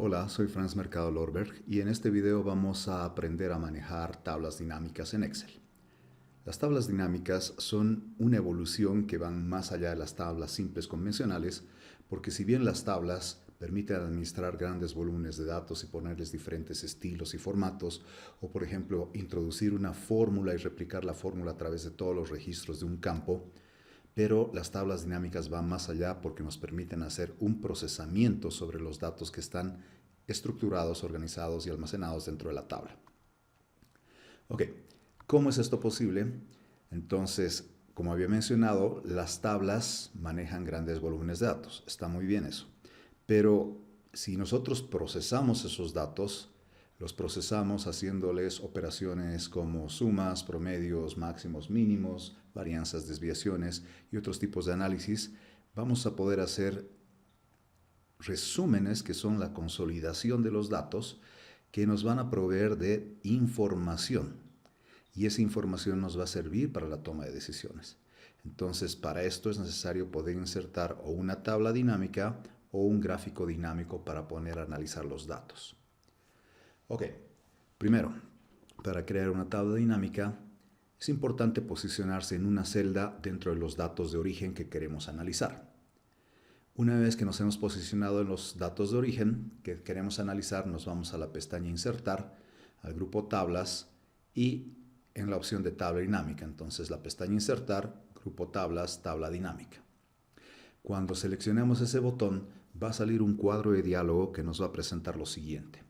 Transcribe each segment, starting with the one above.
Hola, soy Franz Mercado Lorberg y en este video vamos a aprender a manejar tablas dinámicas en Excel. Las tablas dinámicas son una evolución que van más allá de las tablas simples convencionales, porque si bien las tablas permiten administrar grandes volúmenes de datos y ponerles diferentes estilos y formatos, o por ejemplo introducir una fórmula y replicar la fórmula a través de todos los registros de un campo, pero las tablas dinámicas van más allá porque nos permiten hacer un procesamiento sobre los datos que están estructurados, organizados y almacenados dentro de la tabla. Ok, ¿cómo es esto posible? Entonces, como había mencionado, las tablas manejan grandes volúmenes de datos. Está muy bien eso. Pero si nosotros procesamos esos datos, los procesamos haciéndoles operaciones como sumas, promedios, máximos, mínimos, varianzas, desviaciones y otros tipos de análisis, vamos a poder hacer resúmenes que son la consolidación de los datos que nos van a proveer de información. Y esa información nos va a servir para la toma de decisiones. Entonces, para esto es necesario poder insertar o una tabla dinámica o un gráfico dinámico para poner a analizar los datos. Ok, primero, para crear una tabla dinámica es importante posicionarse en una celda dentro de los datos de origen que queremos analizar. Una vez que nos hemos posicionado en los datos de origen que queremos analizar, nos vamos a la pestaña Insertar, al grupo Tablas y en la opción de tabla dinámica. Entonces la pestaña Insertar, grupo Tablas, tabla dinámica. Cuando seleccionemos ese botón, va a salir un cuadro de diálogo que nos va a presentar lo siguiente.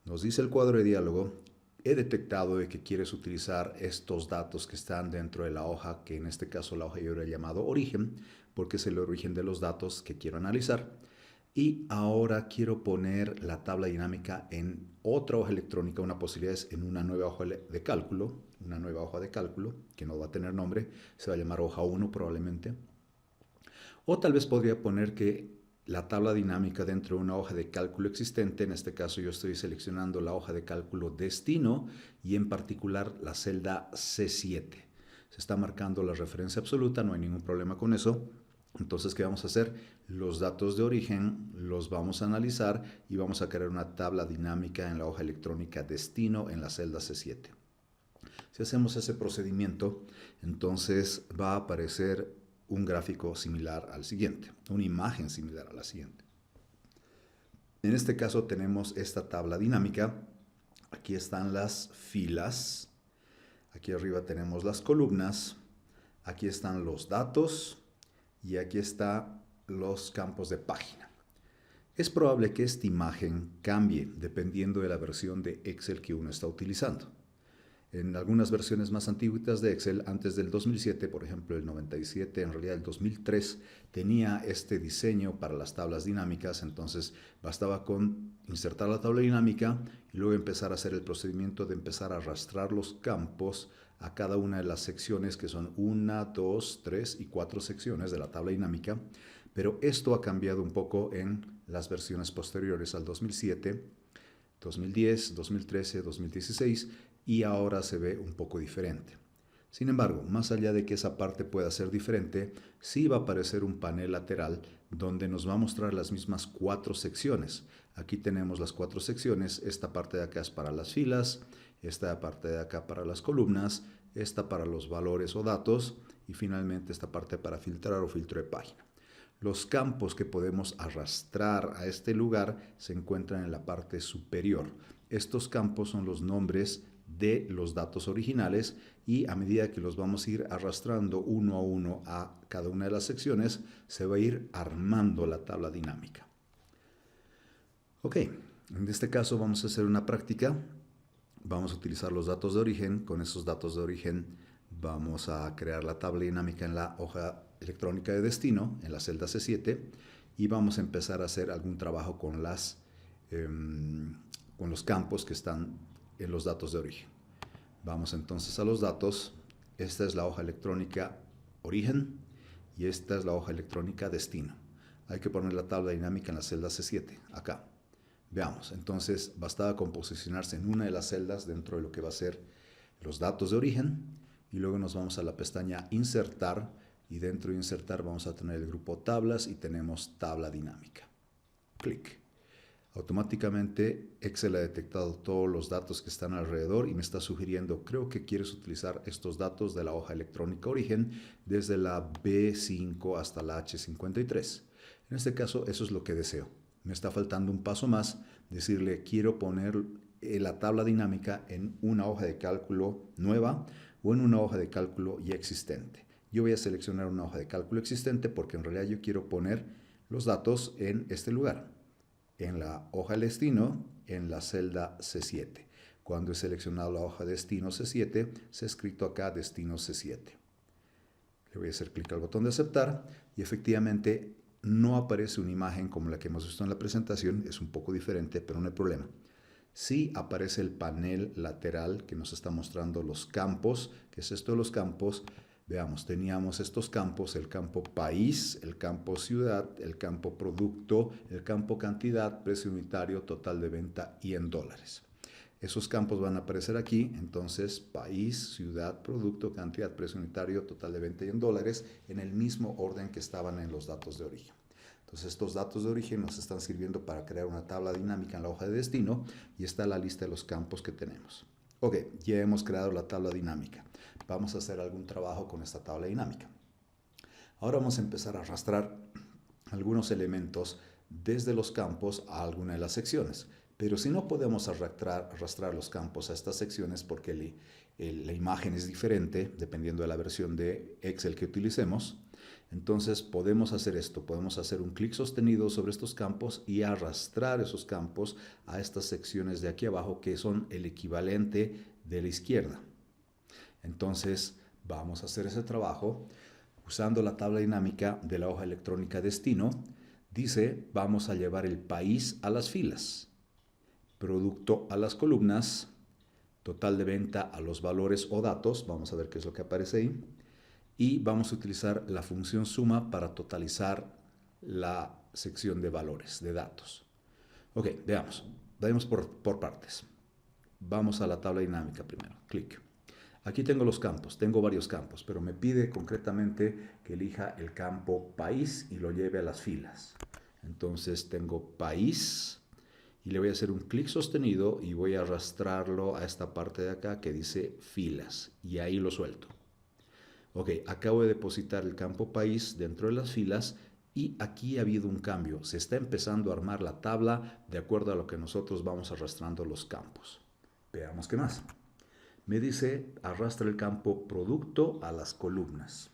Nos dice el cuadro de diálogo: he detectado de que quieres utilizar estos datos que están dentro de la hoja, que en este caso la hoja yo hubiera llamado origen, porque es el origen de los datos que quiero analizar. Y ahora quiero poner la tabla dinámica en otra hoja electrónica. Una posibilidad es en una nueva hoja de cálculo, que no va a tener nombre, se va a llamar hoja 1 probablemente. O tal vez podría poner que la tabla dinámica dentro de una hoja de cálculo existente. En este caso yo estoy seleccionando la hoja de cálculo destino y en particular la celda C7. Se está marcando la referencia absoluta, no hay ningún problema con eso. Entonces, ¿qué vamos a hacer? Los datos de origen los vamos a analizar y vamos a crear una tabla dinámica en la hoja electrónica destino en la celda C7. Si hacemos ese procedimiento, entonces va a aparecer un gráfico similar al siguiente, una imagen similar a la siguiente. En este caso tenemos esta tabla dinámica. Aquí están las filas, aquí arriba tenemos las columnas, aquí están los datos y aquí están los campos de página. Es probable que esta imagen cambie dependiendo de la versión de Excel que uno está utilizando. En algunas versiones más antiguas de Excel, antes del 2007, por ejemplo el 97, en realidad el 2003, tenía este diseño para las tablas dinámicas. Entonces bastaba con insertar la tabla dinámica y luego empezar a hacer el procedimiento de empezar a arrastrar los campos a cada una de las secciones, que son 1, 2, 3 y 4 secciones de la tabla dinámica. Pero esto ha cambiado un poco en las versiones posteriores al 2007, 2010, 2013, 2016, y ahora se ve un poco diferente. Sin embargo, más allá de que esa parte pueda ser diferente, sí va a aparecer un panel lateral donde nos va a mostrar las mismas 4 secciones. Aquí tenemos las 4 secciones. Esta parte de acá es para las filas, esta parte de acá para las columnas, esta para los valores o datos y finalmente esta parte para filtrar o filtro de página. Los campos que podemos arrastrar a este lugar se encuentran en la parte superior. Estos campos son los nombres de los datos originales y a medida que los vamos a ir arrastrando uno a uno a cada una de las secciones, se va a ir armando la tabla dinámica. Ok, en este caso vamos a hacer una práctica. Vamos a utilizar los datos de origen. Con esos datos de origen vamos a crear la tabla dinámica en la hoja electrónica de destino, en la celda C7, y vamos a empezar a hacer algún trabajo con los campos que están en los datos de origen. Vamos entonces a los datos. Esta es la hoja electrónica origen y esta es la hoja electrónica destino. Hay que poner la tabla dinámica en la celda C7, acá. Veamos, entonces bastaba con posicionarse en una de las celdas dentro de lo que va a ser los datos de origen y luego nos vamos a la pestaña Insertar y dentro de Insertar vamos a tener el grupo Tablas y tenemos tabla dinámica. Clic. Automáticamente Excel ha detectado todos los datos que están alrededor y me está sugiriendo, creo que quieres utilizar estos datos de la hoja electrónica origen desde la B5 hasta la H53. En este caso, eso es lo que deseo. Me está faltando un paso más, decirle, quiero poner la tabla dinámica en una hoja de cálculo nueva o en una hoja de cálculo ya existente. Yo voy a seleccionar una hoja de cálculo existente porque en realidad yo quiero poner los datos en este lugar, en la hoja de destino, en la celda C7. Cuando he seleccionado la hoja de destino C7, se ha escrito acá destino C7. Le voy a hacer clic al botón de aceptar y efectivamente no aparece una imagen como la que hemos visto en la presentación, es un poco diferente, pero no hay problema. Sí aparece el panel lateral que nos está mostrando los campos. ¿Qué es esto de los campos? Veamos, teníamos estos campos, el campo país, el campo ciudad, el campo producto, el campo cantidad, precio unitario, total de venta y en dólares. Esos campos van a aparecer aquí, entonces país, ciudad, producto, cantidad, precio unitario, total de venta y en dólares, en el mismo orden que estaban en los datos de origen. Entonces estos datos de origen nos están sirviendo para crear una tabla dinámica en la hoja de destino y está la lista de los campos que tenemos. Ok, ya hemos creado la tabla dinámica. Vamos a hacer algún trabajo con esta tabla dinámica. Ahora vamos a empezar a arrastrar algunos elementos desde los campos a alguna de las secciones. Pero si no podemos arrastrar los campos a estas secciones porque la imagen es diferente dependiendo de la versión de Excel que utilicemos, entonces podemos hacer esto, podemos hacer un clic sostenido sobre estos campos y arrastrar esos campos a estas secciones de aquí abajo que son el equivalente de la izquierda. Entonces vamos a hacer ese trabajo usando la tabla dinámica de la hoja electrónica destino. Dice, vamos a llevar el país a las filas, producto a las columnas, total de venta a los valores o datos, vamos a ver qué es lo que aparece ahí, y vamos a utilizar la función suma para totalizar la sección de valores, de datos. Ok, veamos, vayamos por partes. Vamos a la tabla dinámica primero, clic. Aquí tengo los campos, tengo varios campos, pero me pide concretamente que elija el campo país y lo lleve a las filas. Entonces tengo país y le voy a hacer un clic sostenido y voy a arrastrarlo a esta parte de acá que dice filas y ahí lo suelto. Ok, acabo de depositar el campo país dentro de las filas y aquí ha habido un cambio. Se está empezando a armar la tabla de acuerdo a lo que nosotros vamos arrastrando los campos. Veamos qué más. Me dice arrastra el campo producto a las columnas.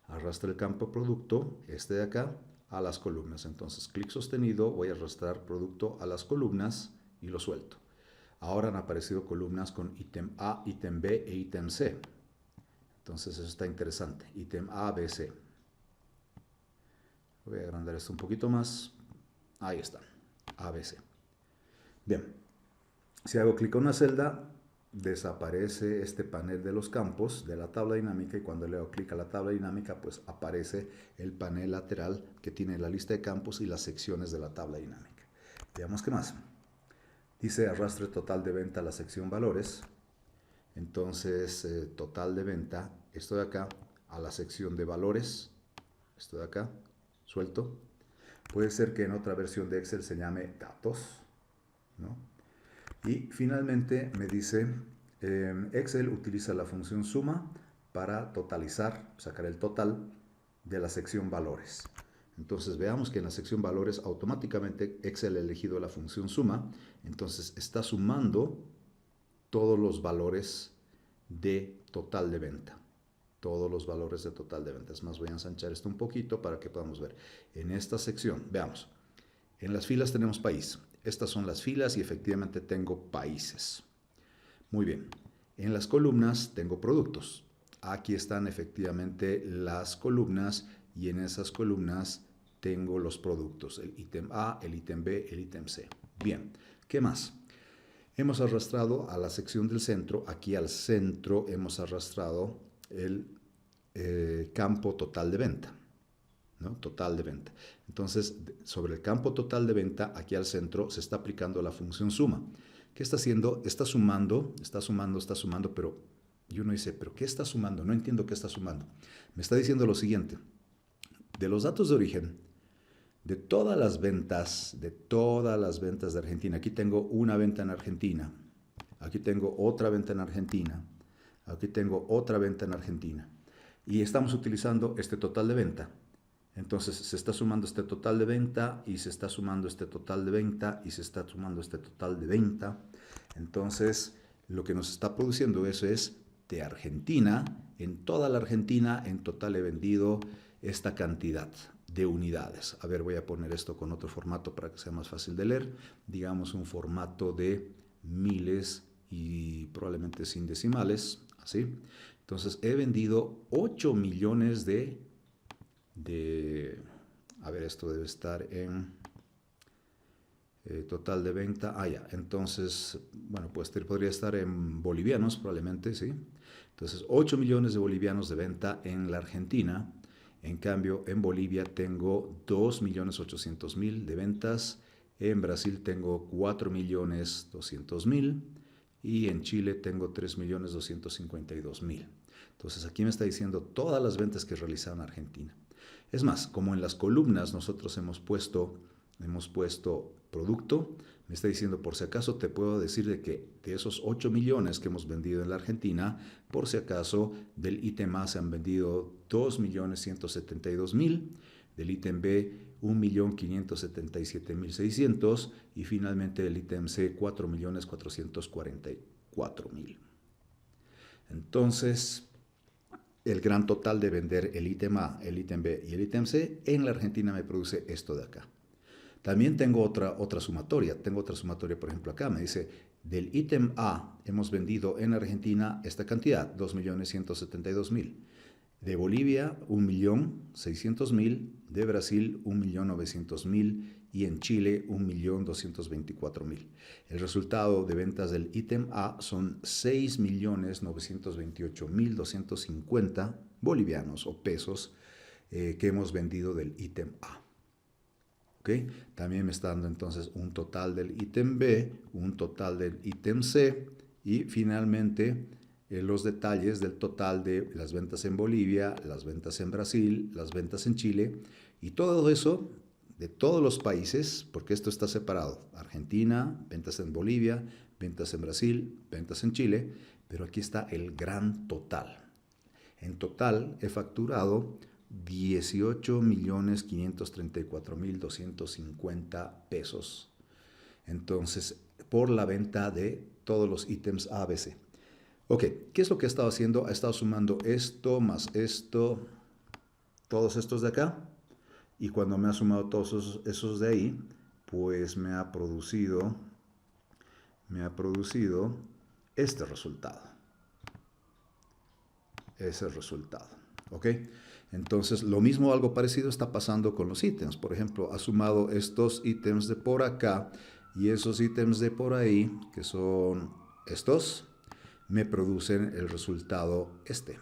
Arrastra el campo producto, este de acá, a las columnas. Entonces, clic sostenido, voy a arrastrar producto a las columnas y lo suelto. Ahora han aparecido columnas con ítem A, ítem B e ítem C. Entonces, eso está interesante. Ítem A, B, C. Voy a agrandar esto un poquito más. Ahí está. A, B, C. Bien. Si hago clic en una celda, desaparece este panel de los campos de la tabla dinámica y cuando le hago clic a la tabla dinámica pues aparece el panel lateral que tiene la lista de campos y las secciones de la tabla dinámica. Veamos qué más. Dice arrastre total de venta a la sección valores. Entonces total de venta, esto de acá, a la sección de valores, esto de acá, suelto. Puede ser que en otra versión de Excel se llame datos, ¿no? Y finalmente me dice, Excel utiliza la función suma para totalizar, sacar el total de la sección valores. Entonces veamos que en la sección valores automáticamente Excel ha elegido la función suma, entonces está sumando todos los valores de total de venta. Todos los valores de total de venta. Es más, voy a ensanchar esto un poquito para que podamos ver. En esta sección, veamos, en las filas tenemos país. Estas son las filas y efectivamente tengo países. Muy bien. En las columnas tengo productos. Aquí están efectivamente las columnas y en esas columnas tengo los productos. El ítem A, el ítem B, el ítem C. Bien. ¿Qué más? Hemos arrastrado a la sección del centro. Aquí al centro hemos arrastrado el campo total de venta. ¿No? Total de venta. Entonces, sobre el campo total de venta, aquí al centro se está aplicando la función suma. ¿Qué está haciendo? Está sumando, pero yo no dice, ¿pero qué está sumando? No entiendo qué está sumando. Me está diciendo lo siguiente. De los datos de origen, de todas las ventas, de Argentina. Aquí tengo una venta en Argentina, aquí tengo otra venta en Argentina, aquí tengo otra venta en Argentina. Y estamos utilizando este total de venta. Entonces se está sumando este total de venta y se está sumando este total de venta y se está sumando este total de venta. Entonces lo que nos está produciendo eso es de Argentina, en toda la Argentina en total he vendido esta cantidad de unidades. A ver, voy a poner esto con otro formato para que sea más fácil de leer. Digamos un formato de miles y probablemente sin decimales, así. Entonces he vendido 8 millones a ver, esto debe estar en total de venta. Ya, entonces, bueno, pues podría estar en bolivianos probablemente, ¿sí? Entonces, 8 millones de bolivianos de venta en la Argentina. En cambio, en Bolivia tengo 2.800.000 de ventas. En Brasil tengo 4.200.000. Y en Chile tengo 3.252.000. Entonces, aquí me está diciendo todas las ventas que he realizado en Argentina. Es más, como en las columnas nosotros hemos puesto producto, me está diciendo, por si acaso te puedo decir de que de esos 8 millones que hemos vendido en la Argentina, por si acaso del ítem A se han vendido 2.172.000, del ítem B 1.577.600 y finalmente del ítem C 4.444.000. Entonces, el gran total de vender el ítem A, el ítem B y el ítem C en la Argentina me produce esto de acá. También tengo otra sumatoria. Tengo otra sumatoria, por ejemplo, acá. Me dice, del ítem A hemos vendido en Argentina esta cantidad, 2.172.000. De Bolivia, 1.600.000. De Brasil, 1.900.000. Y en Chile, 1.224.000. El resultado de ventas del ítem A son 6.928.250 bolivianos o pesos que hemos vendido del ítem A. ¿Okay? También me está dando entonces un total del ítem B, un total del ítem C y finalmente los detalles del total de las ventas en Bolivia, las ventas en Brasil, las ventas en Chile y todo eso de todos los países, porque esto está separado. Argentina, ventas en Bolivia, ventas en Brasil, ventas en Chile, pero aquí está el gran total. En total he facturado 18.534.250 pesos. Entonces, por la venta de todos los ítems A, B, C. Ok, ¿qué es lo que he estado haciendo? He estado sumando esto más esto, todos estos de acá. Y cuando me ha sumado todos esos de ahí, pues me ha producido este resultado. Ese resultado. ¿Ok? Entonces, lo mismo, algo parecido está pasando con los ítems. Por ejemplo, ha sumado estos ítems de por acá y esos ítems de por ahí, que son estos, me producen el resultado este,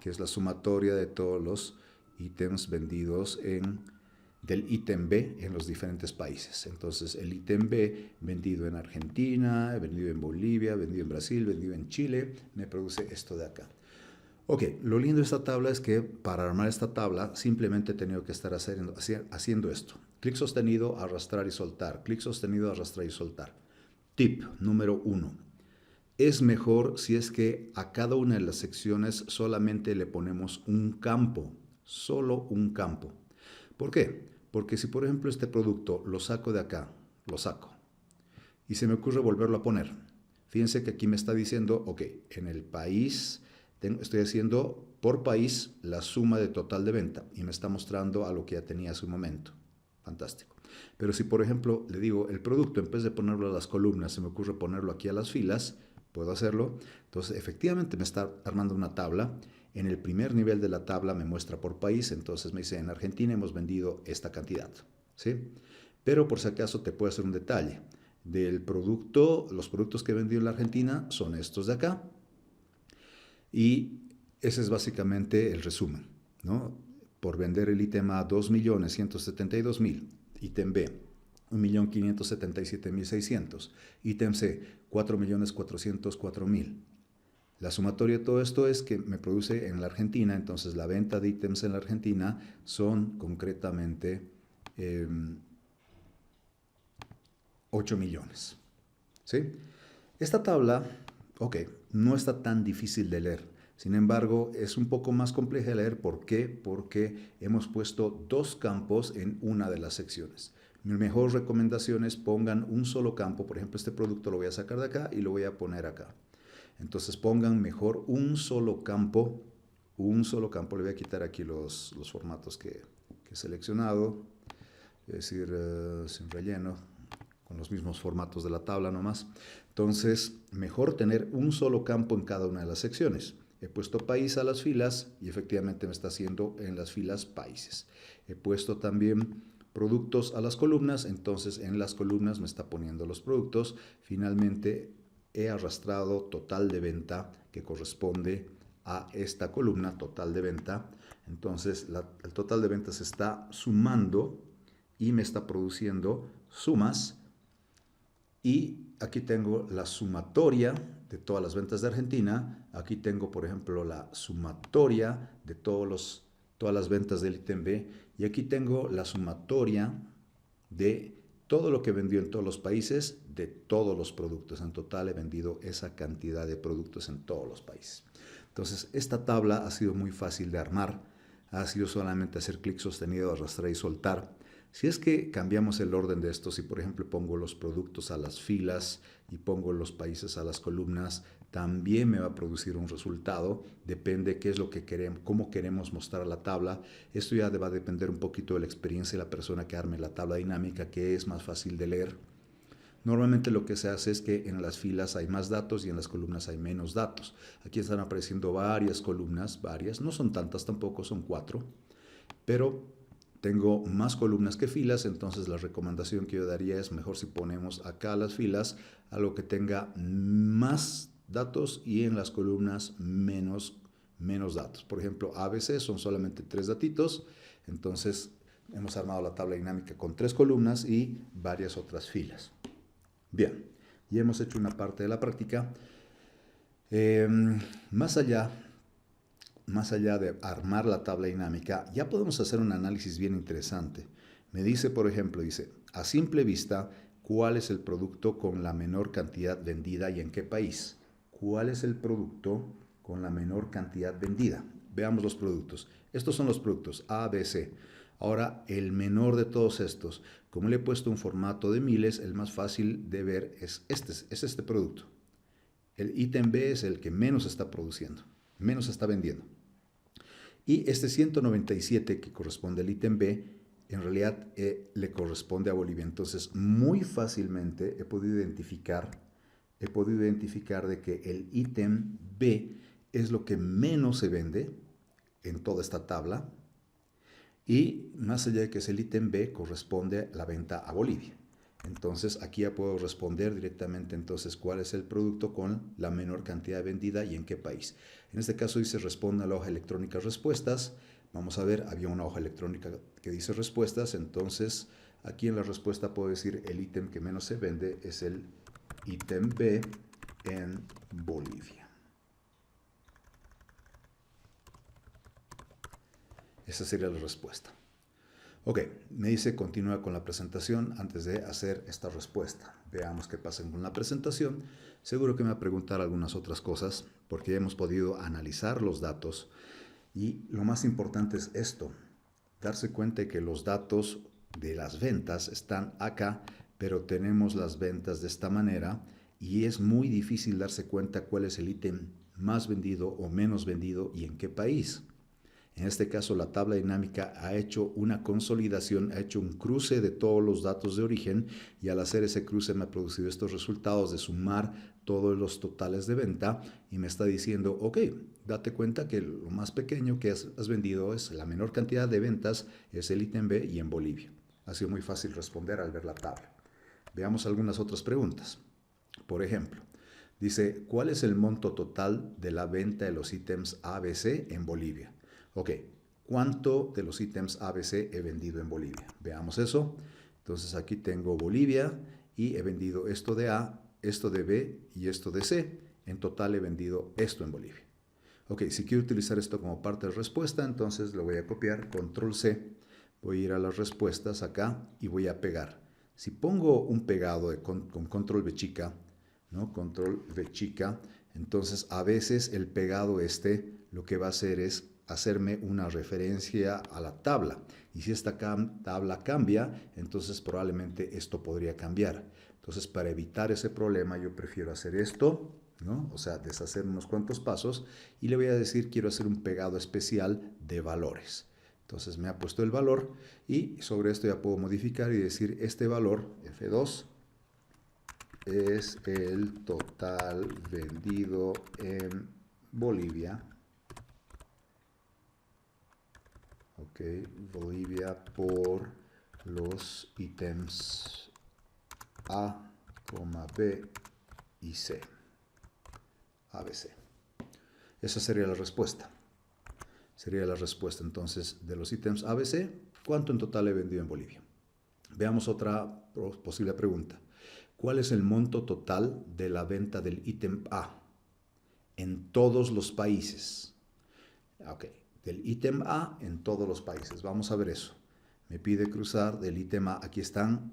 que es la sumatoria de todos los ítems vendidos del ítem B en los diferentes países. Entonces, el ítem B vendido en Argentina, vendido en Bolivia, vendido en Brasil, vendido en Chile, me produce esto de acá. Ok, lo lindo de esta tabla es que para armar esta tabla simplemente he tenido que estar haciendo esto. Clic sostenido, arrastrar y soltar. Clic sostenido, arrastrar y soltar. Tip número 1. Es mejor si es que a cada una de las secciones solamente le ponemos un campo. Solo un campo. ¿Por qué? Porque si por ejemplo este producto lo saco de acá, lo saco, y se me ocurre volverlo a poner. Fíjense que aquí me está diciendo, ok, en el país estoy haciendo por país la suma de total de venta y me está mostrando a lo que ya tenía hace un momento. Fantástico. Pero si por ejemplo le digo el producto, en vez de ponerlo a las columnas, se me ocurre ponerlo aquí a las filas, puedo hacerlo. Entonces efectivamente me está armando una tabla. En el primer nivel de la tabla me muestra por país, entonces me dice en Argentina hemos vendido esta cantidad, ¿sí? Pero por si acaso te puedo hacer un detalle. Del producto, los productos que he vendido en la Argentina son estos de acá. Y ese es básicamente el resumen, ¿no? Por vender el ítem A 2.172.000, ítem B 1.577.600, ítem C 4.404.000. La sumatoria de todo esto es que me produce en la Argentina, entonces la venta de ítems en la Argentina son concretamente 8 millones. ¿Sí? Esta tabla, ok, no está tan difícil de leer. Sin embargo, es un poco más compleja de leer. ¿Por qué? Porque hemos puesto dos campos en una de las secciones. Mi mejor recomendación es pongan un solo campo. Por ejemplo, este producto lo voy a sacar de acá y lo voy a poner acá. Entonces pongan mejor un solo campo. Un solo campo. Le voy a quitar aquí los formatos que he seleccionado. Es decir, sin relleno, con los mismos formatos de la tabla nomás. Entonces, mejor tener un solo campo en cada una de las secciones. He puesto país a las filas y efectivamente me está haciendo en las filas países. He puesto también productos a las columnas, entonces en las columnas me está poniendo los productos. Finalmente he arrastrado total de venta que corresponde a esta columna, total de venta. Entonces el total de ventas se está sumando y me está produciendo sumas. Y aquí tengo la sumatoria de todas las ventas de Argentina. Aquí tengo, por ejemplo, la sumatoria de todas las ventas del ítem B. Y aquí tengo la sumatoria de todo lo que vendió en todos los países, de todos los productos. En total he vendido esa cantidad de productos en todos los países. Entonces, esta tabla ha sido muy fácil de armar. Ha sido solamente hacer clic sostenido, arrastrar y soltar. Si es que cambiamos el orden de estos, si por ejemplo pongo los productos a las filas y pongo los países a las columnas, también me va a producir un resultado. Depende qué es lo que queremos, cómo queremos mostrar la tabla. Esto ya va a depender un poquito de la experiencia de la persona que arme la tabla dinámica, que es más fácil de leer. Normalmente lo que se hace es que en las filas hay más datos y en las columnas hay menos datos. Aquí están apareciendo varias columnas, no son tantas tampoco, son 4, pero tengo más columnas que filas, entonces la recomendación que yo daría es mejor si ponemos acá las filas algo que tenga más datos y en las columnas menos datos. Por ejemplo, ABC son solamente 3 datitos, entonces hemos armado la tabla dinámica con 3 columnas y varias otras filas. Bien, ya hemos hecho una parte de la práctica. Más allá de armar la tabla dinámica, ya podemos hacer un análisis bien interesante. Me dice, por ejemplo, a simple vista, ¿cuál es el producto con la menor cantidad vendida y en qué país? ¿Cuál es el producto con la menor cantidad vendida? Veamos los productos. Estos son los productos A, B, C. Ahora, el menor de todos estos, como le he puesto un formato de miles, el más fácil de ver es este producto. El ítem B es el que menos está produciendo, menos está vendiendo. Y este 197 que corresponde al ítem B, en realidad le corresponde a Bolivia. Entonces, muy fácilmente he podido identificar de que el ítem B es lo que menos se vende en toda esta tabla. Y más allá de que es el ítem B, corresponde la venta a Bolivia. Entonces, aquí ya puedo responder directamente entonces cuál es el producto con la menor cantidad vendida y en qué país. En este caso dice responde a la hoja electrónica respuestas. Vamos a ver, había una hoja electrónica que dice respuestas, entonces aquí en la respuesta puedo decir el ítem que menos se vende es el ítem B en Bolivia. Esa sería la respuesta. Ok, me dice continúa con la presentación antes de hacer esta respuesta. Veamos qué pasa con la presentación. Seguro que me va a preguntar algunas otras cosas porque ya hemos podido analizar los datos y lo más importante es esto, darse cuenta de que los datos de las ventas están acá, pero tenemos las ventas de esta manera y es muy difícil darse cuenta cuál es el ítem más vendido o menos vendido y en qué país. En este caso, la tabla dinámica ha hecho una consolidación, ha hecho un cruce de todos los datos de origen y al hacer ese cruce me ha producido estos resultados de sumar todos los totales de venta y me está diciendo, ok, date cuenta que lo más pequeño que has vendido es la menor cantidad de ventas, es el ítem B y en Bolivia. Ha sido muy fácil responder al ver la tabla. Veamos algunas otras preguntas. Por ejemplo, dice, ¿cuál es el monto total de la venta de los ítems ABC en Bolivia? Ok, ¿cuánto de los ítems ABC he vendido en Bolivia? Veamos eso. Entonces aquí tengo Bolivia y he vendido esto de A, esto de B y esto de C. En total he vendido esto en Bolivia. Ok, si quiero utilizar esto como parte de respuesta, entonces lo voy a copiar, control C. Voy a ir a las respuestas acá y voy a pegar. Si pongo un pegado con control V chica, ¿no? Control V chica, entonces a veces el pegado lo que va a hacer es hacerme una referencia a la tabla. Y si esta tabla cambia, entonces probablemente esto podría cambiar. Entonces, para evitar ese problema, yo prefiero hacer esto, ¿no? O sea, deshacer unos cuantos pasos y le voy a decir, quiero hacer un pegado especial de valores. Entonces me ha puesto el valor y sobre esto ya puedo modificar y decir, este valor, F2, es el total vendido en Bolivia. Ok, Bolivia por los ítems A, B y C. ABC. Esa sería la respuesta. Sería la respuesta entonces de los ítems ABC. ¿Cuánto en total he vendido en Bolivia? Veamos otra posible pregunta. ¿Cuál es el monto total de la venta del ítem A en todos los países? Ok, del ítem A en todos los países. Vamos a ver eso. Me pide cruzar del ítem A. Aquí están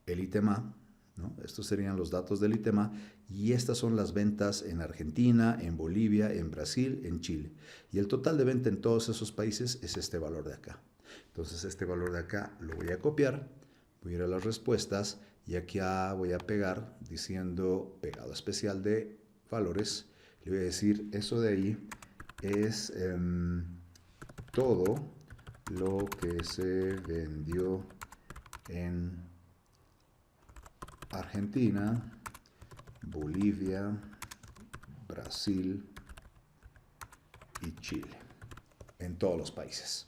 el ítem A, ¿no? Estos serían los datos del ítem A. Y estas son las ventas en Argentina, en Bolivia, en Brasil, en Chile. Y el total de venta en todos esos países es este valor de acá. Entonces este valor de acá lo voy a copiar. Voy a ir a las respuestas y aquí voy a pegar diciendo pegado especial de valores. Le voy a decir eso de ahí es todo lo que se vendió en Argentina, Bolivia, Brasil y Chile, en todos los países.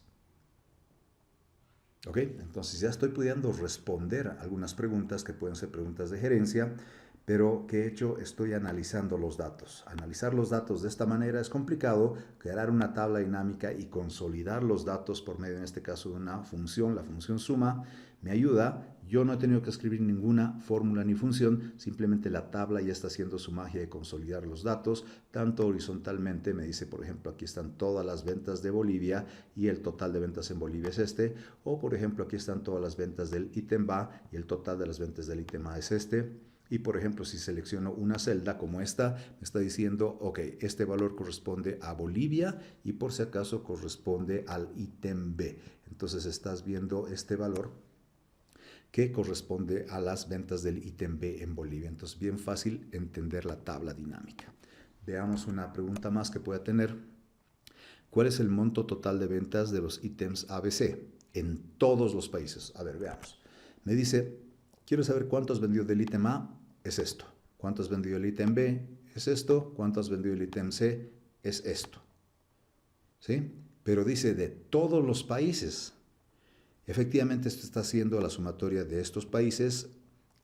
¿Ok? Entonces ya estoy pudiendo responder algunas preguntas que pueden ser preguntas de gerencia, pero ¿qué he hecho? Estoy analizando los datos. Analizar los datos de esta manera es complicado, crear una tabla dinámica y consolidar los datos por medio, en este caso, de una función, la función suma, me ayuda. Yo no he tenido que escribir ninguna fórmula ni función, simplemente la tabla ya está haciendo su magia de consolidar los datos, tanto horizontalmente, me dice, por ejemplo, aquí están todas las ventas de Bolivia y el total de ventas en Bolivia es este, o por ejemplo, aquí están todas las ventas del ítem A y el total de las ventas del ítem A es este. Y por ejemplo, si selecciono una celda como esta, me está diciendo, ok, este valor corresponde a Bolivia y por si acaso corresponde al ítem B. Entonces estás viendo este valor que corresponde a las ventas del ítem B en Bolivia. Entonces, bien fácil entender la tabla dinámica. Veamos una pregunta más que pueda tener. ¿Cuál es el monto total de ventas de los ítems ABC en todos los países? A ver, veamos. Me dice, quiero saber cuánto has vendido del ítem A, es esto. ¿Cuánto has vendido del ítem B? Es esto. ¿Cuánto has vendido del ítem C? Es esto. ¿Sí? Pero dice de todos los países. Efectivamente, esto está haciendo la sumatoria de estos países.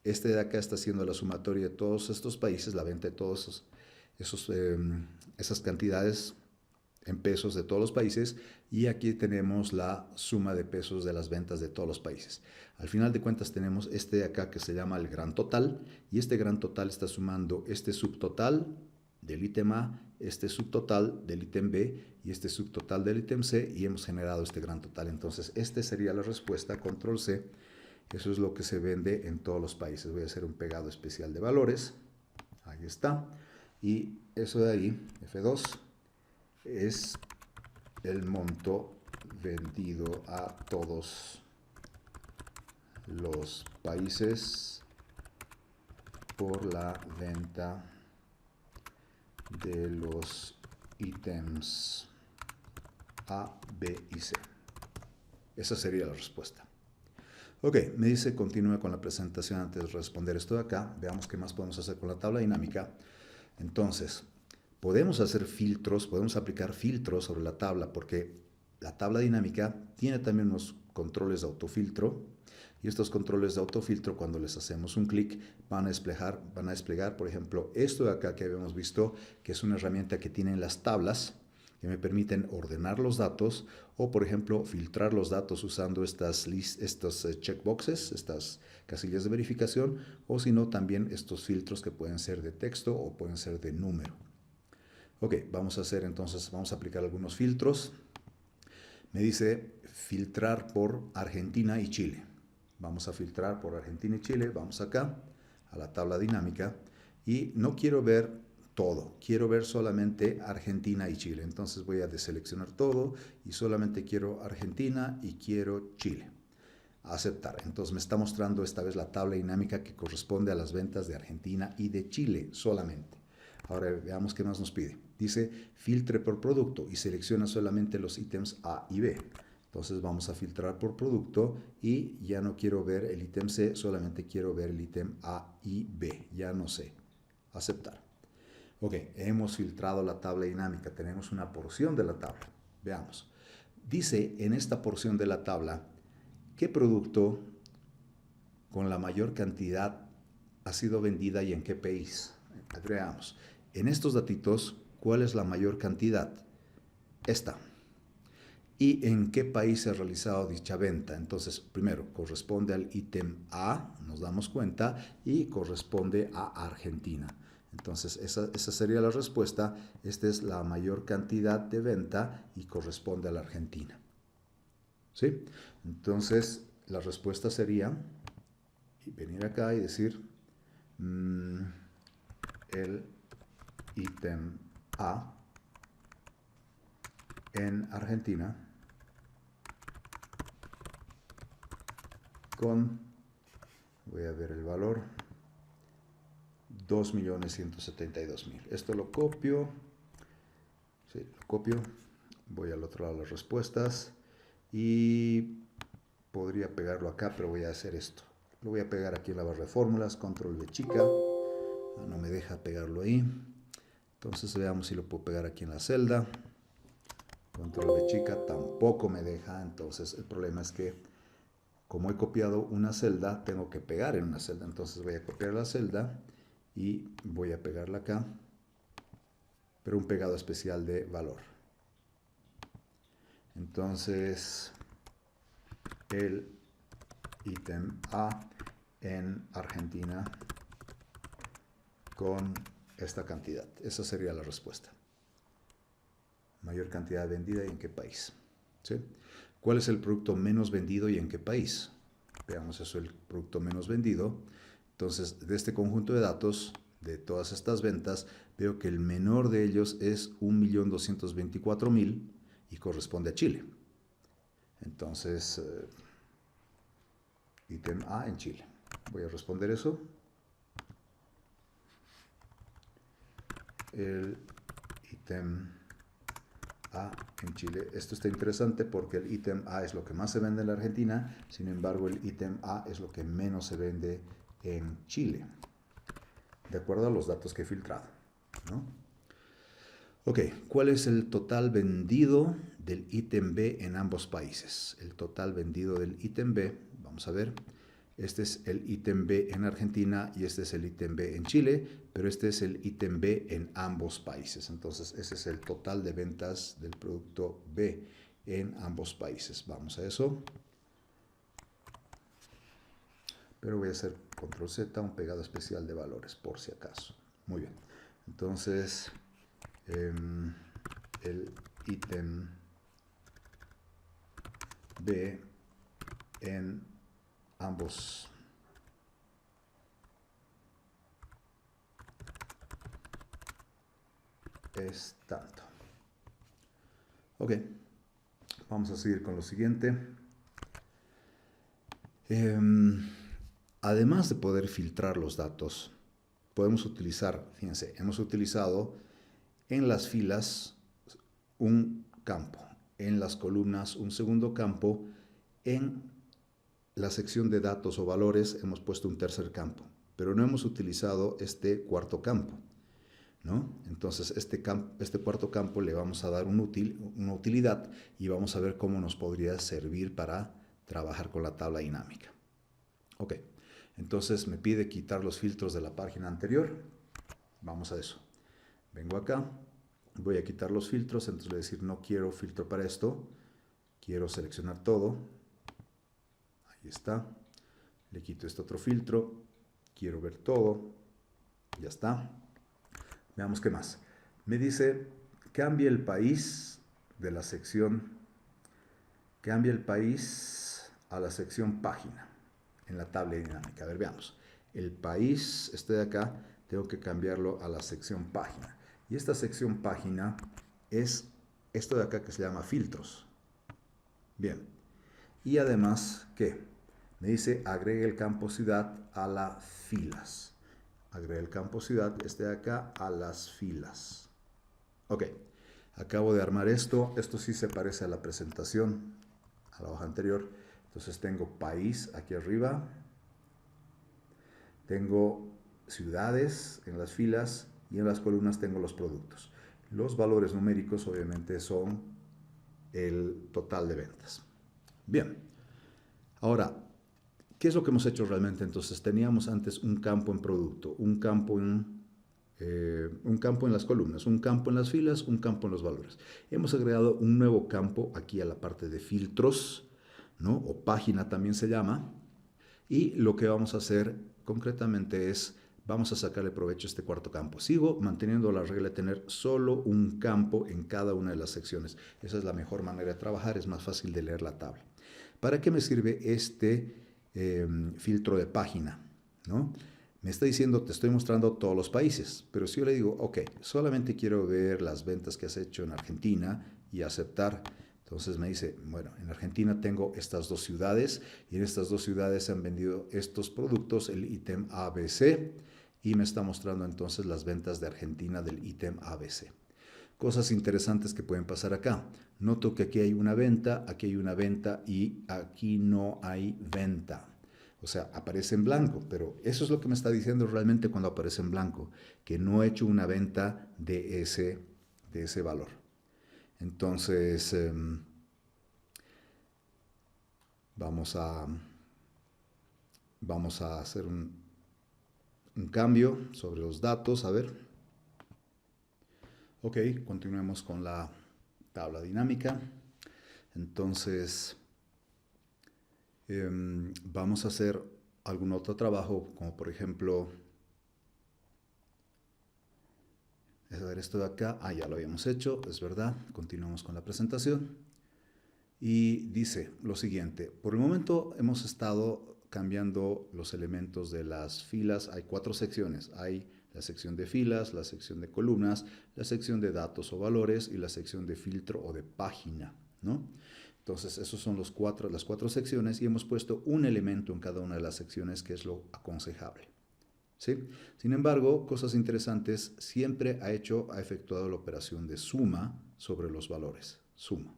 Este de acá está haciendo la sumatoria de todos estos países, la venta de todas esas cantidades en pesos de todos los países. Y aquí tenemos la suma de pesos de las ventas de todos los países. Al final de cuentas tenemos este de acá que se llama el gran total. Y este gran total está sumando este subtotal del ítem A, este subtotal del ítem B y este subtotal del ítem C y hemos generado este gran total. Entonces, esta sería la respuesta, control C. Eso es lo que se vende en todos los países. Voy a hacer un pegado especial de valores. Ahí está. Y eso de ahí, F2, es el monto vendido a todos los países por la venta de los ítems A, B y C. Esa sería la respuesta. Ok, me dice continúe con la presentación antes de responder esto de acá. Veamos qué más podemos hacer con la tabla dinámica. Entonces, podemos hacer filtros, podemos aplicar filtros sobre la tabla porque la tabla dinámica tiene también unos controles de autofiltro y estos controles de autofiltro cuando les hacemos un clic van a desplegar, por ejemplo, esto de acá que habíamos visto que es una herramienta que tienen las tablas que me permiten ordenar los datos o, por ejemplo, filtrar los datos usando estos checkboxes, estas casillas de verificación, o si no, también estos filtros que pueden ser de texto o pueden ser de número. Ok, vamos a aplicar algunos filtros. Me dice filtrar por Argentina y Chile. Vamos a filtrar por Argentina y Chile. Vamos acá a la tabla dinámica y no quiero ver todo, quiero ver solamente Argentina y Chile. Entonces voy a deseleccionar todo y solamente quiero Argentina y quiero Chile. Aceptar. Entonces me está mostrando esta vez la tabla dinámica que corresponde a las ventas de Argentina y de Chile solamente. Ahora veamos qué más nos pide. Dice filtre por producto y selecciona solamente los ítems A y B. Entonces vamos a filtrar por producto y ya no quiero ver el ítem C, solamente quiero ver el ítem A y B. Ya no sé. Aceptar. Ok, hemos filtrado la tabla dinámica. Tenemos una porción de la tabla. Veamos. Dice en esta porción de la tabla qué producto con la mayor cantidad ha sido vendida y en qué país. Veamos. En estos datitos, ¿cuál es la mayor cantidad? Esta. ¿Y en qué país se ha realizado dicha venta? Entonces, primero, corresponde al ítem A, nos damos cuenta, y corresponde a Argentina. Entonces, esa sería la respuesta. Esta es la mayor cantidad de venta y corresponde a la Argentina. ¿Sí? Entonces, la respuesta sería venir acá y decir el ítem A en Argentina con, voy a ver el valor, 2.172.000. Esto lo copio, sí, lo copio, voy al otro lado de las respuestas y podría pegarlo acá, pero voy a hacer esto. Lo voy a pegar aquí en la barra de fórmulas, control V chica, no me deja pegarlo ahí. Entonces veamos si lo puedo pegar aquí en la celda. Control V chica tampoco me deja, entonces el problema es que como he copiado una celda, tengo que pegar en una celda. Entonces voy a copiar la celda y voy a pegarla acá, pero un pegado especial de valor. Entonces, el ítem A en Argentina con esta cantidad. Esa sería la respuesta. Mayor cantidad vendida y en qué país. ¿Sí? ¿Cuál es el producto menos vendido y en qué país? Veamos eso, el producto menos vendido. Entonces, de este conjunto de datos, de todas estas ventas, veo que el menor de ellos es 1.224.000 y corresponde a Chile. Entonces, ítem A en Chile. Voy a responder eso. El ítem A en Chile. Esto está interesante porque el ítem A es lo que más se vende en la Argentina, sin embargo el ítem A es lo que menos se vende en Chile, de acuerdo a los datos que he filtrado, ¿no? Ok, ¿cuál es el total vendido del ítem B en ambos países? El total vendido del ítem B, vamos a ver. Este es el ítem B en Argentina y este es el ítem B en Chile, pero este es el ítem B en ambos países. Entonces, ese es el total de ventas del producto B en ambos países. Vamos a eso. Pero voy a hacer control Z, un pegado especial de valores, por si acaso. Muy bien. Entonces, el ítem B en ambos es tanto. Ok, vamos a seguir con lo siguiente. Además de poder filtrar los datos, podemos utilizar, fíjense, hemos utilizado en las filas un campo, en las columnas un segundo campo, en la sección de datos o valores hemos puesto un tercer campo, pero no hemos utilizado este cuarto campo, ¿no? Entonces este cuarto campo le vamos a dar una utilidad y vamos a ver cómo nos podría servir para trabajar con la tabla dinámica. Ok, entonces me pide quitar los filtros de la página anterior. Vamos a eso. Vengo acá, voy a quitar los filtros, entonces voy a decir no quiero filtro para esto, quiero seleccionar todo. Ahí está. Le quito este otro filtro, quiero ver todo, ya está. Veamos qué más. Me dice cambie el país de la sección Cambia el país a la sección página en la tabla dinámica. A ver, veamos. El país, este de acá, tengo que cambiarlo a la sección página. Y esta sección página es esto de acá que se llama filtros. Bien. Y además, ¿qué? Me dice agregue el campo ciudad a las filas. Agregue el campo ciudad, este de acá, a las filas. Ok. Acabo de armar esto. Esto sí se parece a la presentación, a la hoja anterior. Entonces tengo país aquí arriba. Tengo ciudades en las filas y en las columnas tengo los productos. Los valores numéricos obviamente son el total de ventas. Bien, ahora, ¿qué es lo que hemos hecho realmente? Entonces teníamos antes un campo en producto, un campo en las columnas, un campo en las filas, un campo en los valores. Hemos agregado un nuevo campo aquí a la parte de filtros, ¿no? O página también se llama. Y lo que vamos a hacer concretamente es, vamos a sacarle provecho a este cuarto campo. Sigo manteniendo la regla de tener solo un campo en cada una de las secciones. Esa es la mejor manera de trabajar, es más fácil de leer la tabla. ¿Para qué me sirve este filtro de página? ¿No? Me está diciendo, te estoy mostrando todos los países, pero si yo le digo, ok, solamente quiero ver las ventas que has hecho en Argentina y aceptar. Entonces me dice, bueno, en Argentina tengo estas dos ciudades y en estas dos ciudades se han vendido estos productos, el ítem ABC, y me está mostrando entonces las ventas de Argentina del ítem ABC. Cosas interesantes que pueden pasar acá. Noto que aquí hay una venta y aquí no hay venta. O sea, aparece en blanco, pero eso es lo que me está diciendo realmente cuando aparece en blanco, que no he hecho una venta de ese valor. Entonces, vamos a hacer un cambio sobre los datos. A ver. Ok, continuemos con la tabla dinámica. Entonces, vamos a hacer algún otro trabajo, como por ejemplo, a ver esto de acá, ya lo habíamos hecho, es verdad. Continuamos con la presentación. Y dice lo siguiente, por el momento hemos estado cambiando los elementos de las filas. Hay 4 secciones, hay la sección de filas, la sección de columnas, la sección de datos o valores y la sección de filtro o de página, ¿no? Entonces, esos son las 4 secciones y hemos puesto un elemento en cada una de las secciones, que es lo aconsejable, ¿sí? Sin embargo, cosas interesantes, siempre ha efectuado la operación de suma sobre los valores, suma.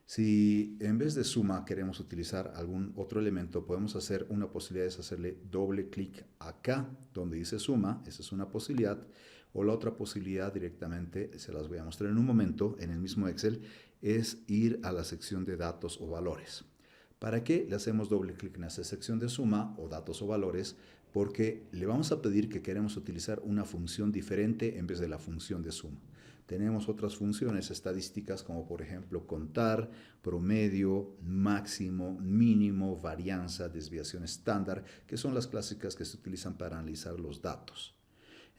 Si en vez de suma queremos utilizar algún otro elemento, podemos hacer una posibilidad, es hacerle doble clic acá donde dice suma, esa es una posibilidad, o la otra posibilidad directamente, se las voy a mostrar en un momento, en el mismo Excel, es ir a la sección de datos o valores. ¿Para qué le hacemos doble clic en esa sección de suma o datos o valores? Porque le vamos a pedir que queremos utilizar una función diferente en vez de la función de suma. Tenemos otras funciones estadísticas como por ejemplo contar, promedio, máximo, mínimo, varianza, desviación estándar, que son las clásicas que se utilizan para analizar los datos.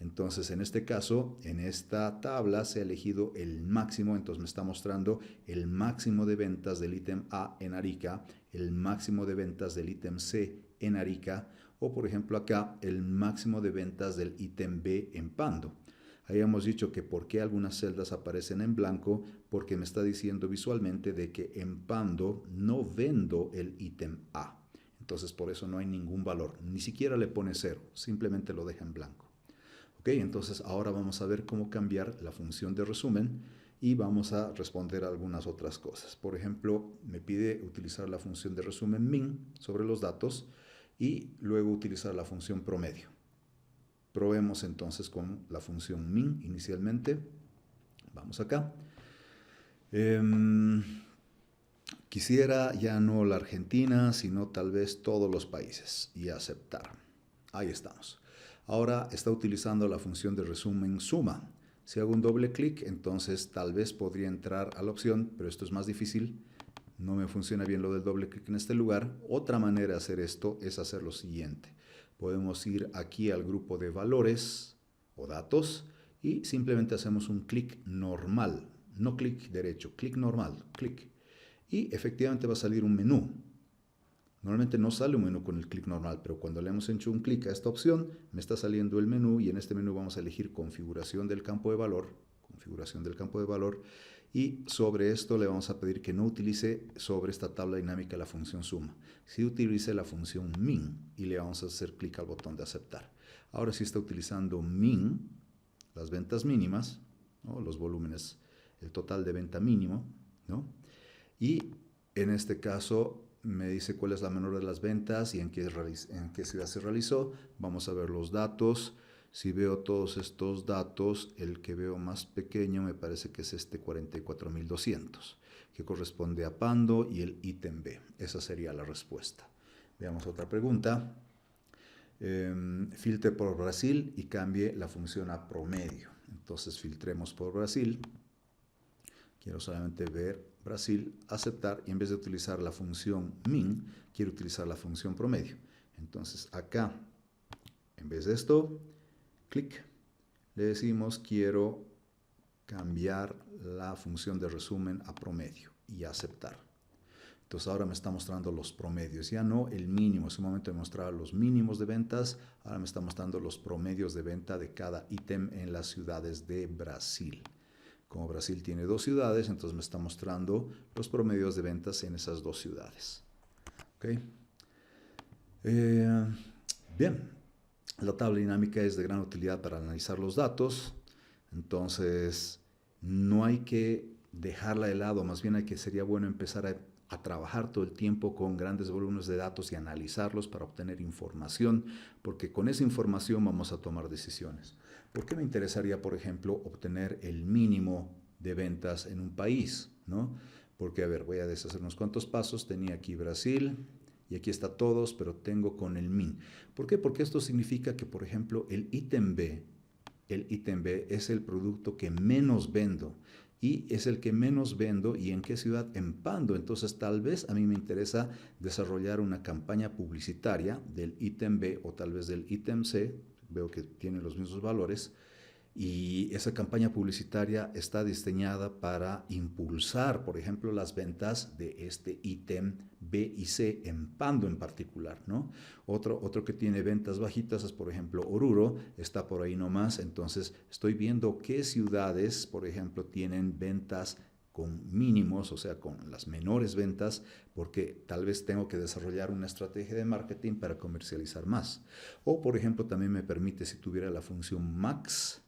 Entonces, en este caso, en esta tabla se ha elegido el máximo, entonces me está mostrando el máximo de ventas del ítem A en Arica, el máximo de ventas del ítem C en Arica, o por ejemplo acá, el máximo de ventas del ítem B en Pando. Habíamos dicho que por qué algunas celdas aparecen en blanco, porque me está diciendo visualmente de que en Pando no vendo el ítem A. Entonces, por eso no hay ningún valor, ni siquiera le pone 0, simplemente lo deja en blanco. Ok, entonces ahora vamos a ver cómo cambiar la función de resumen y vamos a responder a algunas otras cosas. Por ejemplo, me pide utilizar la función de resumen min sobre los datos y luego utilizar la función promedio. Probemos entonces con la función min inicialmente. Vamos acá. Quisiera ya no la Argentina, sino tal vez todos los países y aceptar. Ahí estamos. Ahora está utilizando la función de resumen suma. Si hago un doble clic, entonces tal vez podría entrar a la opción, pero esto es más difícil. No me funciona bien lo del doble clic en este lugar. Otra manera de hacer esto es hacer lo siguiente. Podemos ir aquí al grupo de valores o datos y simplemente hacemos un clic normal. No clic derecho, clic normal, clic. y efectivamente va a salir un menú. Normalmente no sale un menú con el clic normal, pero cuando le hemos hecho un clic a esta opción, me está saliendo el menú y en este menú vamos a elegir configuración del campo de valor, y sobre esto le vamos a pedir que no utilice sobre esta tabla dinámica la función suma. Si utilice la función min y le vamos a hacer clic al botón de aceptar. Ahora sí está utilizando min, las ventas mínimas, ¿no? Los volúmenes, el total de venta mínimo, ¿no? Y en este caso me dice cuál es la menor de las ventas y en qué ciudad se realizó. Vamos a ver los datos. Si veo todos estos datos, el que veo más pequeño me parece que es este 44.200, que corresponde a Pando y el ítem B. Esa sería la respuesta. Veamos otra pregunta. Filtre por Brasil y cambie la función a promedio. Entonces filtremos por Brasil. Quiero solamente ver Brasil, aceptar, y en vez de utilizar la función min, quiero utilizar la función promedio. Entonces acá, en vez de esto, clic, le decimos quiero cambiar la función de resumen a promedio y aceptar. Entonces ahora me está mostrando los promedios, ya no el mínimo. En ese momento me mostraba los mínimos de ventas, ahora me está mostrando los promedios de venta de cada ítem en las ciudades de Brasil. Como Brasil tiene 2 ciudades, entonces me está mostrando los promedios de ventas en esas 2 ciudades. ¿Okay? Bien, la tabla dinámica es de gran utilidad para analizar los datos, entonces no hay que dejarla de lado, más bien sería bueno empezar a trabajar todo el tiempo con grandes volúmenes de datos y analizarlos para obtener información, porque con esa información vamos a tomar decisiones. ¿Por qué me interesaría, por ejemplo, obtener el mínimo de ventas en un país, ¿no? Porque, a ver, voy a deshacer unos cuantos pasos. Tenía aquí Brasil y aquí está todos, pero tengo con el min. ¿Por qué? Porque esto significa que, por ejemplo, el ítem B es el producto que menos vendo. Y es el que menos vendo. ¿Y en qué ciudad? En Pando. Entonces tal vez a mí me interesa desarrollar una campaña publicitaria del ítem B o tal vez del ítem C. Veo que tiene los mismos valores. Y esa campaña publicitaria está diseñada para impulsar, por ejemplo, las ventas de este ítem B y C en Pando en particular, ¿no? Otro que tiene ventas bajitas es, por ejemplo, Oruro, está por ahí nomás. Entonces, estoy viendo qué ciudades, por ejemplo, tienen ventas con mínimos, o sea, con las menores ventas, porque tal vez tengo que desarrollar una estrategia de marketing para comercializar más. O, por ejemplo, también me permite, si tuviera la función max,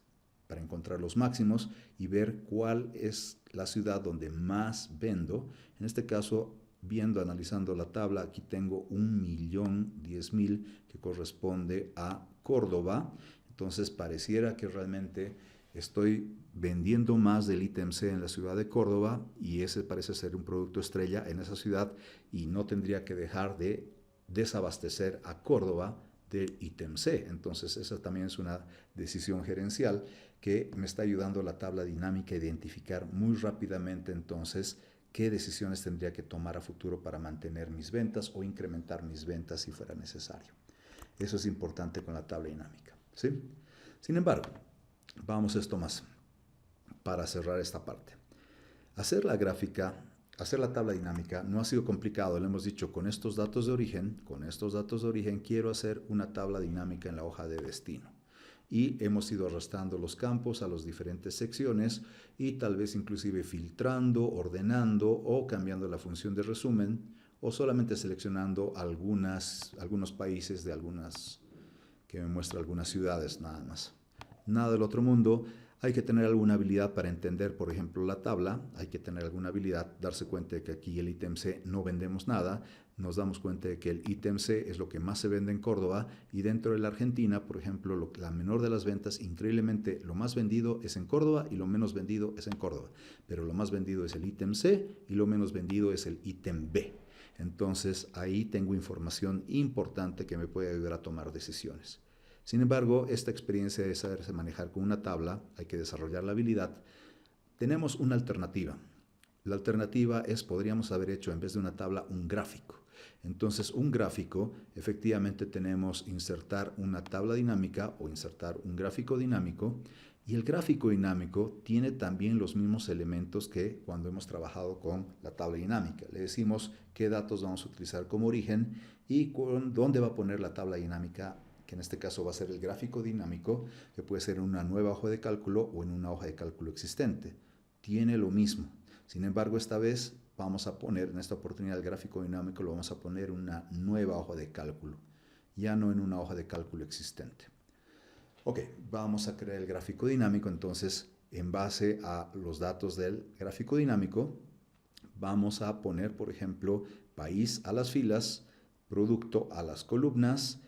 para encontrar los máximos y ver cuál es la ciudad donde más vendo. En este caso, analizando la tabla, aquí tengo 1.010.000 que corresponde a Córdoba. Entonces pareciera que realmente estoy vendiendo más del ítem C en la ciudad de Córdoba y ese parece ser un producto estrella en esa ciudad y no tendría que dejar de desabastecer a Córdoba del ítem C. Entonces esa también es una decisión gerencial que me está ayudando la tabla dinámica a identificar muy rápidamente entonces qué decisiones tendría que tomar a futuro para mantener mis ventas o incrementar mis ventas si fuera necesario. Eso es importante con la tabla dinámica, ¿sí? Sin embargo, vamos a esto más para cerrar esta parte. Hacer la tabla dinámica no ha sido complicado. Le hemos dicho, con estos datos de origen quiero hacer una tabla dinámica en la hoja de destino. Y hemos ido arrastrando los campos a las diferentes secciones y tal vez inclusive filtrando, ordenando o cambiando la función de resumen o solamente seleccionando algunos países que me muestra algunas ciudades nada más. Nada del otro mundo. Hay que tener alguna habilidad para entender, por ejemplo, la tabla. Hay que tener alguna habilidad, darse cuenta de que aquí el ítem C no vendemos nada. Nos damos cuenta de que el ítem C es lo que más se vende en Córdoba y dentro de la Argentina, por ejemplo, la menor de las ventas, increíblemente, lo más vendido es en Córdoba y lo menos vendido es en Córdoba. Pero lo más vendido es el ítem C y lo menos vendido es el ítem B. Entonces, ahí tengo información importante que me puede ayudar a tomar decisiones. Sin embargo, esta experiencia de saberse manejar con una tabla, hay que desarrollar la habilidad. Tenemos una alternativa. La alternativa es, podríamos haber hecho en vez de una tabla, un gráfico. Entonces, un gráfico, efectivamente tenemos insertar una tabla dinámica o insertar un gráfico dinámico Y el gráfico dinámico tiene también los mismos elementos que cuando hemos trabajado con la tabla dinámica. Le decimos qué datos vamos a utilizar como origen y dónde va a poner la tabla dinámica, que en este caso va a ser el gráfico dinámico, que puede ser en una nueva hoja de cálculo o en una hoja de cálculo existente. Tiene lo mismo. Sin embargo, esta vez vamos a poner, en esta oportunidad, el gráfico dinámico lo vamos a poner en una nueva hoja de cálculo, ya no en una hoja de cálculo existente. Ok, vamos a crear el gráfico dinámico. Entonces, en base a los datos del gráfico dinámico, vamos a poner, por ejemplo, país a las filas, producto a las columnas,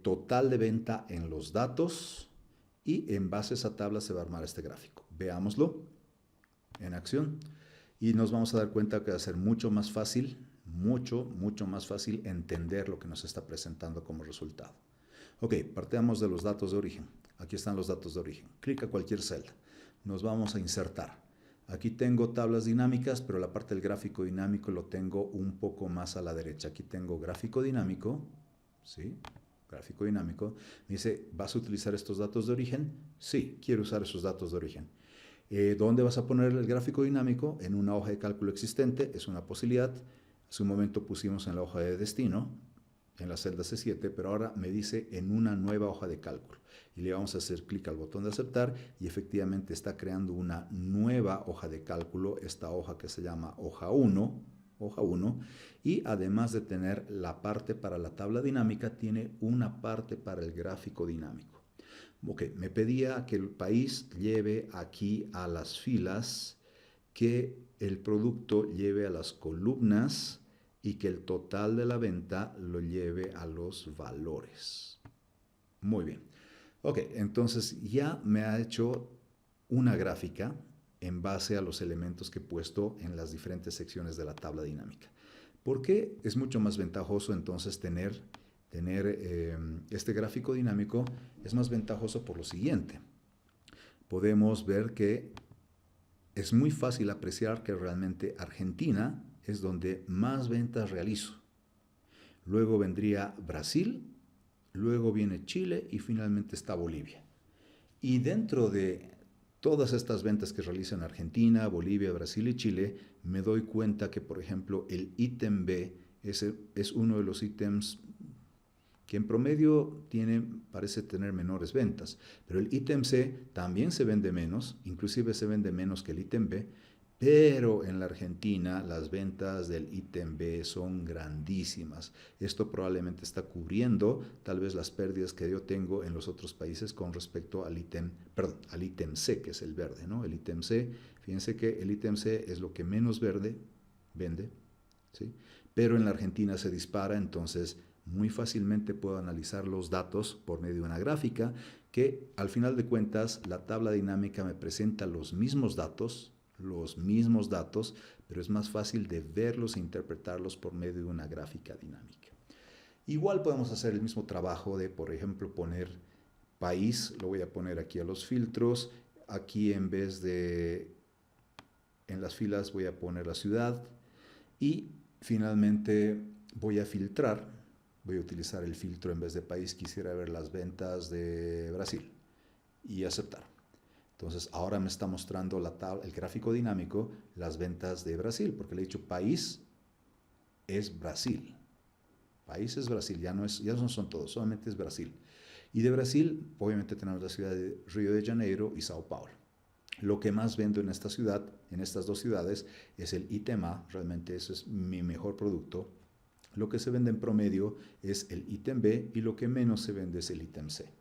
total de venta en los datos, y en base a esa tabla se va a armar este gráfico. Veámoslo en acción y nos vamos a dar cuenta que va a ser mucho más fácil, mucho más fácil entender lo que nos está presentando como resultado. Ok, partamos de los datos de origen. Aquí están los datos de origen. Clic a cualquier celda. Nos vamos a insertar. Aquí tengo tablas dinámicas, pero la parte del gráfico dinámico lo tengo un poco más a la derecha. Aquí tengo gráfico dinámico, ¿sí? Gráfico dinámico. Me dice, ¿vas a utilizar estos datos de origen? Sí, quiero usar esos datos de origen. ¿Dónde vas a poner el gráfico dinámico? En una hoja de cálculo existente, es una posibilidad. Hace un momento pusimos en la hoja de destino, en la celda C7, pero ahora me dice en una nueva hoja de cálculo. Y le vamos a hacer clic al botón de aceptar y efectivamente está creando una nueva hoja de cálculo, esta hoja que se llama hoja 1, y además de tener la parte para la tabla dinámica, tiene una parte para el gráfico dinámico. Ok, me pedía que el país lleve aquí a las filas, que el producto lleve a las columnas y que el total de la venta lo lleve a los valores. Muy bien. Ok, entonces ya me ha hecho una gráfica en base a los elementos que he puesto en las diferentes secciones de la tabla dinámica. ¿Por qué es mucho más ventajoso entonces tener este gráfico dinámico? Es más ventajoso por lo siguiente. Podemos ver que es muy fácil apreciar que realmente Argentina es donde más ventas realizo. Luego vendría Brasil, luego viene Chile y finalmente está Bolivia. Y dentro de todas estas ventas que realizo en Argentina, Bolivia, Brasil y Chile, me doy cuenta que, por ejemplo, el ítem B es uno de los ítems que en promedio parece tener menores ventas, pero el ítem C también se vende menos, inclusive se vende menos que el ítem B, pero en la Argentina las ventas del ítem B son grandísimas. Esto probablemente está cubriendo tal vez las pérdidas que yo tengo en los otros países con respecto al ítem C, que es el verde, ¿no? El ítem C, fíjense que el ítem C es lo que menos vende, ¿sí? Pero en la Argentina se dispara, entonces muy fácilmente puedo analizar los datos por medio de una gráfica que al final de cuentas la tabla dinámica me presenta los mismos datos, pero es más fácil de verlos e interpretarlos por medio de una gráfica dinámica. Igual podemos hacer el mismo trabajo de, por ejemplo, poner país, lo voy a poner aquí a los filtros, aquí en vez de en las filas voy a poner la ciudad y finalmente voy a filtrar. Voy a utilizar el filtro en vez de país. Quisiera ver las ventas de Brasil y aceptar. Entonces ahora me está mostrando el gráfico dinámico las ventas de Brasil, porque le he dicho país es Brasil. País es Brasil, ya no son todos, solamente es Brasil. Y de Brasil, obviamente tenemos la ciudad de Río de Janeiro y Sao Paulo. Lo que más vendo en esta ciudad, en estas dos ciudades, es el ítem A, realmente eso es mi mejor producto. Lo que se vende en promedio es el ítem B y lo que menos se vende es el ítem C.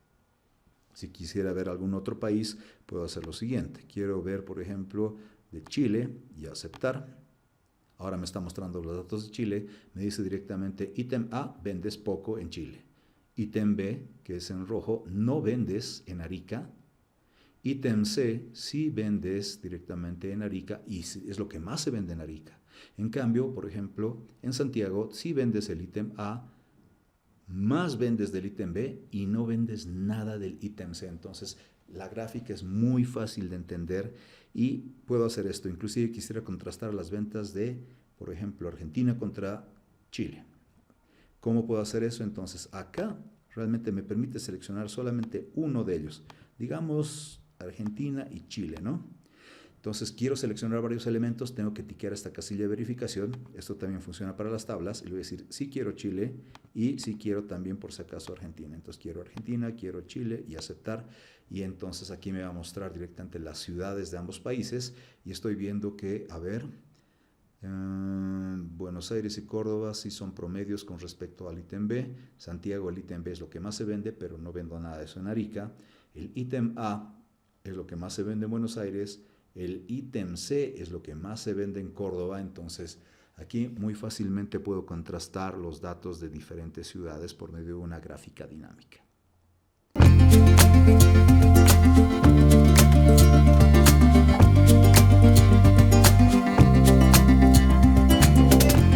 Si quisiera ver algún otro país, puedo hacer lo siguiente. Quiero ver, por ejemplo, de Chile y aceptar. Ahora me está mostrando los datos de Chile. Me dice directamente, ítem A, vendes poco en Chile. Ítem B, que es en rojo, no vendes en Arica. Ítem C, sí vendes directamente en Arica y es lo que más se vende en Arica. En cambio, por ejemplo, en Santiago, sí vendes el ítem A, más vendes del ítem B y no vendes nada del ítem C. Entonces, la gráfica es muy fácil de entender y puedo hacer esto. Inclusive quisiera contrastar las ventas de, por ejemplo, Argentina contra Chile. ¿Cómo puedo hacer eso? Entonces, acá realmente me permite seleccionar solamente uno de ellos. Digamos Argentina y Chile, ¿no? Entonces quiero seleccionar varios elementos, tengo que tiquear esta casilla de verificación. Esto también funciona para las tablas. Y le voy a decir sí quiero Chile y sí quiero también por si acaso Argentina. Entonces quiero Argentina, quiero Chile y aceptar. Y entonces aquí me va a mostrar directamente las ciudades de ambos países. Y estoy viendo que, a ver, Buenos Aires y Córdoba sí son promedios con respecto al ítem B. Santiago, el ítem B es lo que más se vende, pero no vendo nada de eso en Arica. El ítem A es lo que más se vende en Buenos Aires. El ítem C es lo que más se vende en Córdoba. Entonces aquí muy fácilmente puedo contrastar los datos de diferentes ciudades por medio de una gráfica dinámica.